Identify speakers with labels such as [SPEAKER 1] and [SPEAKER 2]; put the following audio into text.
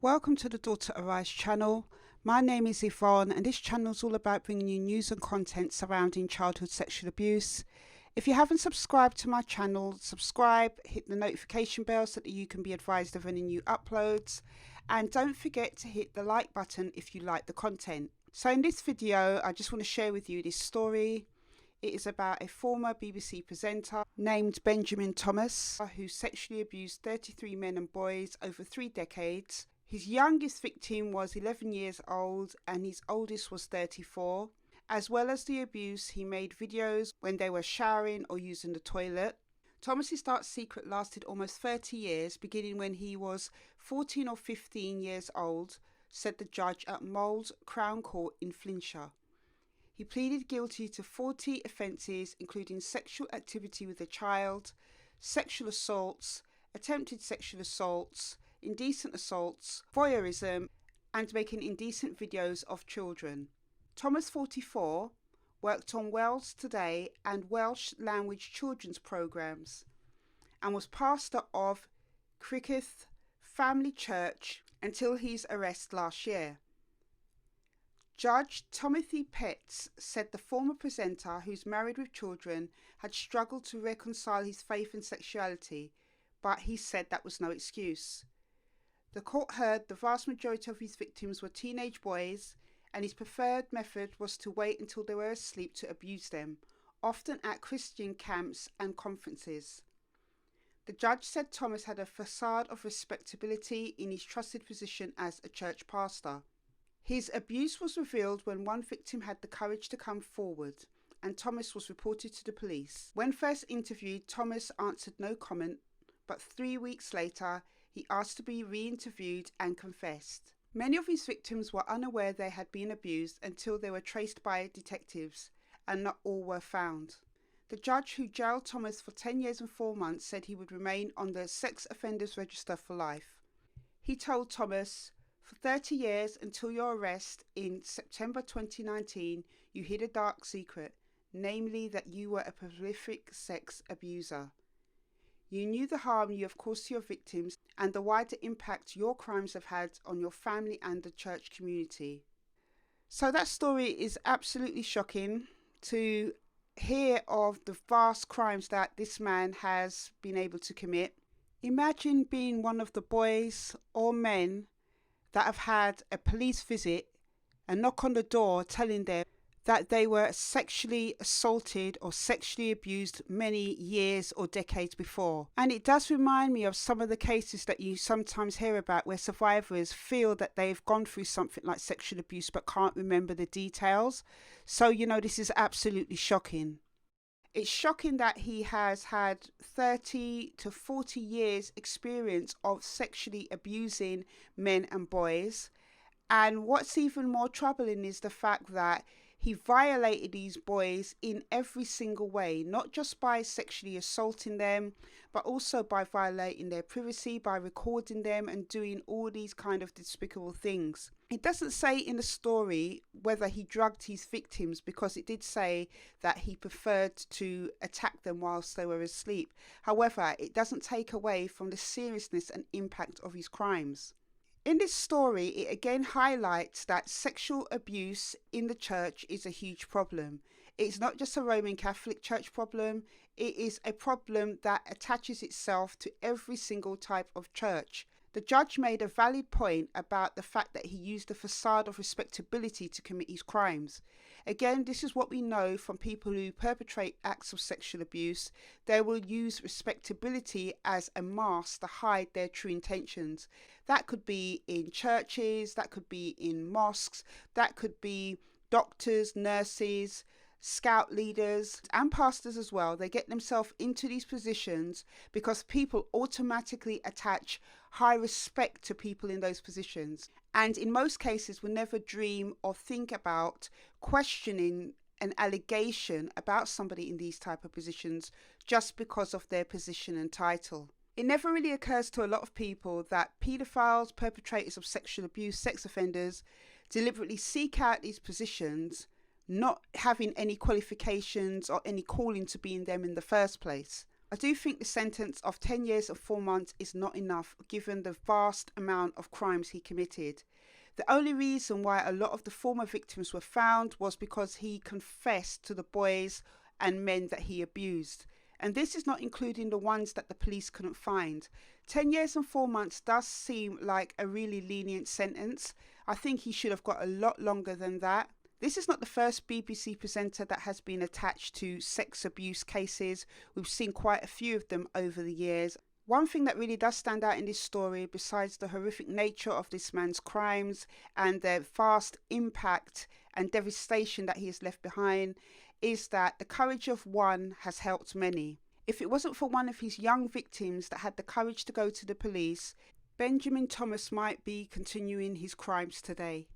[SPEAKER 1] Welcome to the Daughter Arise channel. My name is Yvonne and this channel is all about bringing you news and content surrounding childhood sexual abuse. If you haven't subscribed to my channel, subscribe, hit the notification bell so that you can be advised of any new uploads, and don't forget to hit the like button if you like the content. So in this video I just want to share with you this story. It is about a former BBC presenter named Benjamin Thomas who sexually abused 33 men and boys over 3 decades. His youngest victim was 11 years old and his oldest was 34. As well as the abuse, he made videos when they were showering or using the toilet. Thomas's dark secret lasted almost 30 years, beginning when he was 14 or 15 years old, said the judge at Moulds Crown Court in Flintshire. He pleaded guilty to 40 offences, including sexual activity with a child, sexual assaults, attempted sexual assaults, indecent assaults, voyeurism, and making indecent videos of children. Thomas, 44, worked on Wales Today and Welsh language children's programmes and was pastor of Crickeith Family Church until his arrest last year. Judge Timothy Petts said the former presenter, who's married with children, had struggled to reconcile his faith and sexuality, but he said that was no excuse. The court heard the vast majority of his victims were teenage boys, and his preferred method was to wait until they were asleep to abuse them, often at Christian camps and conferences. The judge said Thomas had a facade of respectability in his trusted position as a church pastor. His abuse was revealed when one victim had the courage to come forward, and Thomas was reported to the police. When first interviewed, Thomas answered no comment, but 3 weeks later, he asked to be re-interviewed and confessed. Many of his victims were unaware they had been abused until they were traced by detectives, and not all were found. The judge who jailed Thomas for 10 years and 4 months said he would remain on the sex offenders register for life. He told Thomas, "For 30 years until your arrest in September 2019, you hid a dark secret, namely that you were a prolific sex abuser. You knew the harm you have caused to your victims and the wider impact your crimes have had on your family and the church community." So that story is absolutely shocking to hear of the vast crimes that this man has been able to commit. Imagine being one of the boys or men that have had a police visit and knock on the door telling them that they were sexually assaulted or sexually abused many years or decades before. And it does remind me of some of the cases that you sometimes hear about where survivors feel that they've gone through something like sexual abuse but can't remember the details. So, this is absolutely shocking. It's shocking that he has had 30 to 40 years experience of sexually abusing men and boys. And what's even more troubling is the fact that he violated these boys in every single way, not just by sexually assaulting them, but also by violating their privacy, by recording them and doing all these kind of despicable things. It doesn't say in the story whether he drugged his victims, because it did say that he preferred to attack them whilst they were asleep. However, it doesn't take away from the seriousness and impact of his crimes. In this story, it again highlights that sexual abuse in the church is a huge problem. It's not just a Roman Catholic Church problem, it is a problem that attaches itself to every single type of church. The judge made a valid point about the fact that he used a facade of respectability to commit his crimes. Again, this is what we know from people who perpetrate acts of sexual abuse. They will use respectability as a mask to hide their true intentions. That could be in churches, that could be in mosques, that could be doctors, nurses, scout leaders and pastors as well. They get themselves into these positions because people automatically attach high respect to people in those positions, and in most cases will never dream or think about questioning an allegation about somebody in these type of positions just because of their position and title. It never really occurs to a lot of people that paedophiles, perpetrators of sexual abuse, sex offenders deliberately seek out these positions not having any qualifications or any calling to be in them in the first place. I do think the sentence of 10 years and 4 months is not enough given the vast amount of crimes he committed. The only reason why a lot of the former victims were found was because he confessed to the boys and men that he abused. And this is not including the ones that the police couldn't find. 10 years and 4 months does seem like a really lenient sentence. I think he should have got a lot longer than that. This is not the first BBC presenter that has been attached to sex abuse cases. We've seen quite a few of them over the years. One thing that really does stand out in this story, besides the horrific nature of this man's crimes and the vast impact and devastation that he has left behind, is that the courage of one has helped many. If it wasn't for one of his young victims that had the courage to go to the police, Benjamin Thomas might be continuing his crimes today.